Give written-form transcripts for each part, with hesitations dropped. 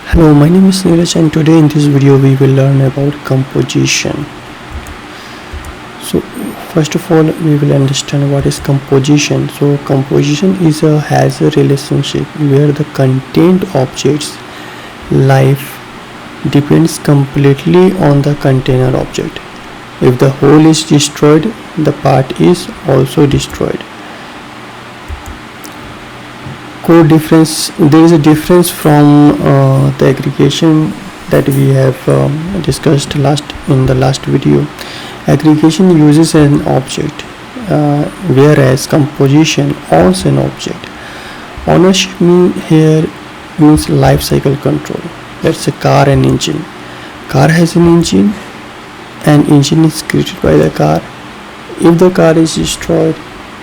Hello, my name is Neeraj and today in this video we will learn about composition. So first of all we will understand what is composition. So composition has a relationship where the content object's life depends completely on the container object. If the whole is destroyed, the part is also destroyed. Core difference, there is a difference from the aggregation that we have discussed in the last video. Aggregation uses an object, whereas composition owns an object. Ownership here means life cycle control. That's a car and engine. Car has an engine and engine is created by the car. If the car is destroyed,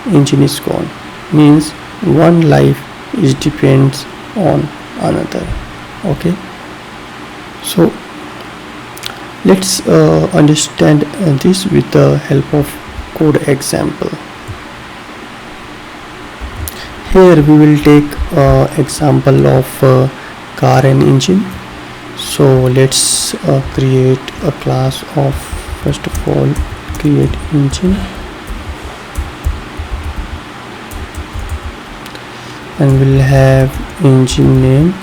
engine is gone. Means one life is depends on another. Okay, so let's understand this with the help of code example. Here we will take example of car and engine. So let's create a class of, first of all, create engine and we'll have engine name.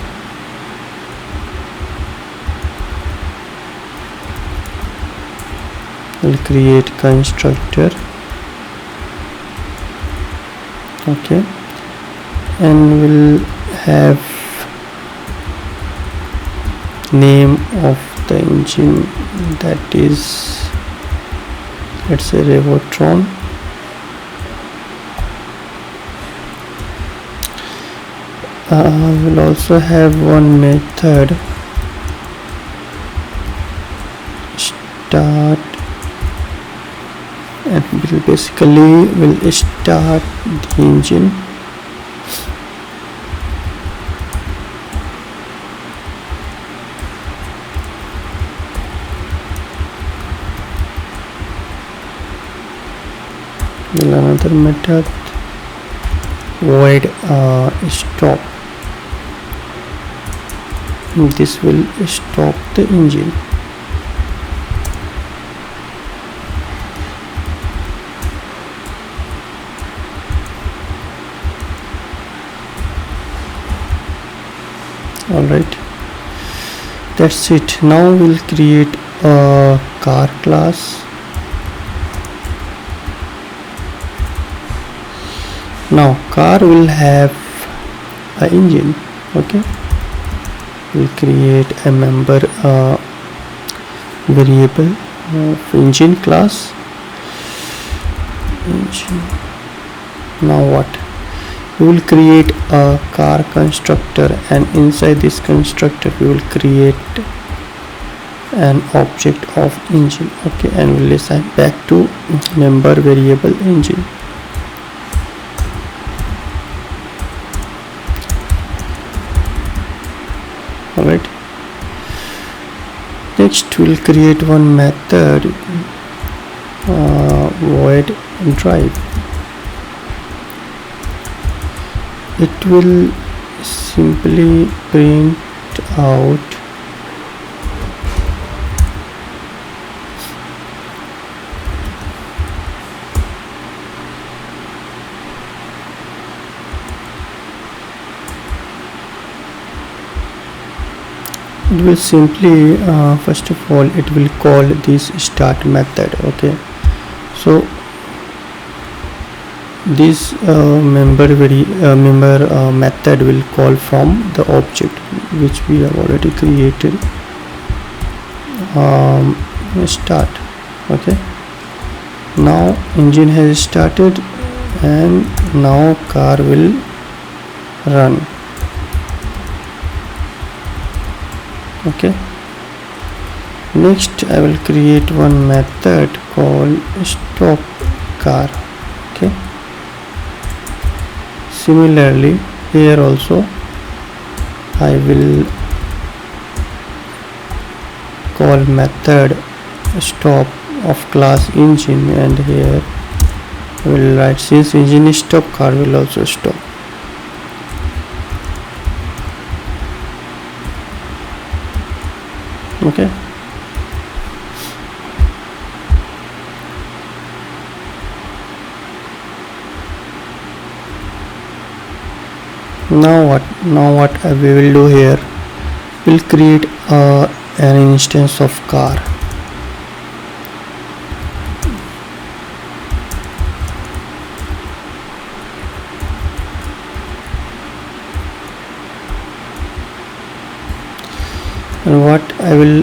We'll create constructor. Okay, and we'll have name of the engine, that is, let's say Revotron. We'll also have one method, start, and we'll start the engine. We'll another method, void stop. This will stop the engine. Alright, that's it. Now we'll create a car class. Now car will have an engine. Okay, we'll create a member variable of engine class. Engine. Now what? We will create a car constructor, and inside this constructor we will create an object of engine. Okay, and we'll assign back to member variable engine. Alright, next we'll create one method, void drive. It will simply print out first of all it will call this start method. Okay, so this member method will call from the object which we have already created, start. Okay, now engine has started and now car will run. Okay, next I will create one method called stop car. Okay, similarly here also I will call method stop of class engine, and here we will write, since engine is stop, car will also stop. Okay, now what we will do here, we'll create an instance of car. And what I will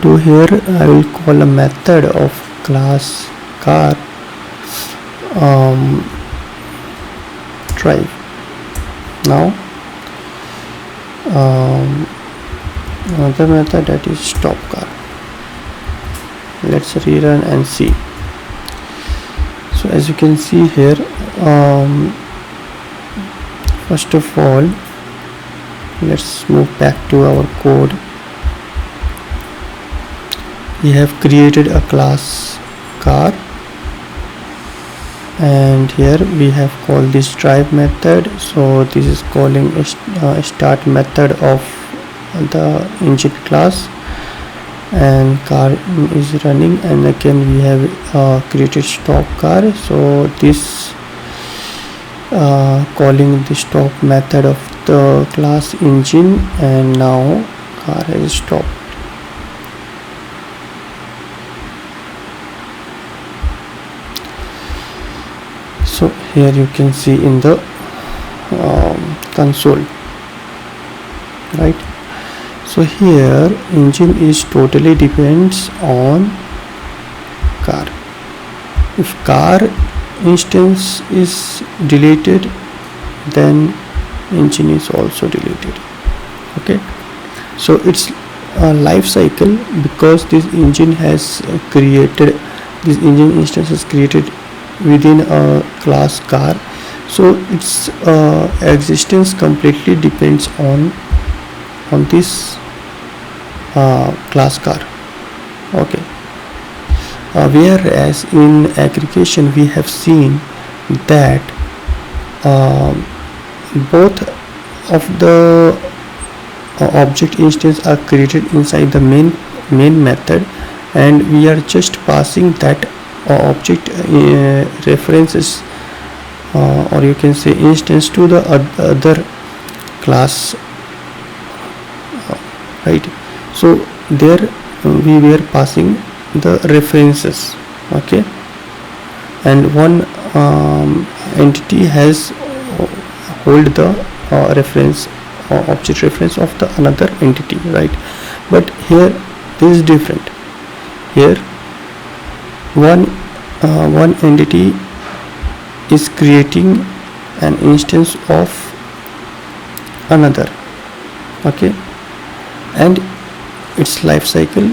do here, I will call a method of class car drive. Now another method, that is stop car. Let's rerun and see. So as you can see here, first of all, let's move back to our code. We have created a class car, and here we have called this drive method. So this is calling a start method of the engine class, and car is running, and again we have created stop car. So this calling the stop method of the class engine, and now car has stopped. So here you can see in the console, right? So here engine is totally depends on car. If car instance is deleted, then engine is also deleted. Okay, so it's a life cycle, because this engine has created, this engine instance is created within a class car, so its existence completely depends on this class car. Okay, whereas in aggregation we have seen that both of the object instance are created inside the main method, and we are just passing that object references, or you can say instance, to the other class, right? So there we were passing the references. Okay, and one entity has hold the reference object reference of the another entity, right? But here this is different. Here one entity is creating an instance of another. Okay, and its life cycle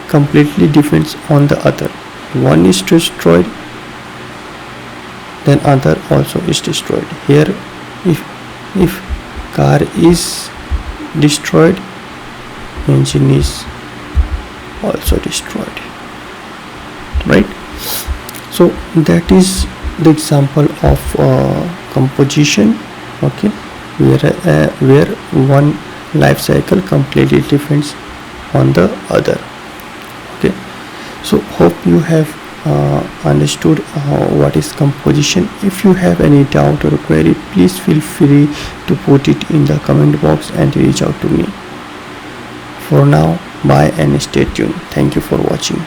completely depends on the other. One is destroyed, then other also is destroyed. Here if car is destroyed, engine is also destroyed, right? So that is the example of composition. Okay, where one life cycle completely depends on the other. Okay, so hope you have understood what is composition. If you have any doubt or query, please feel free to put it in the comment box and reach out to me. For now, bye and stay tuned. Thank you for watching.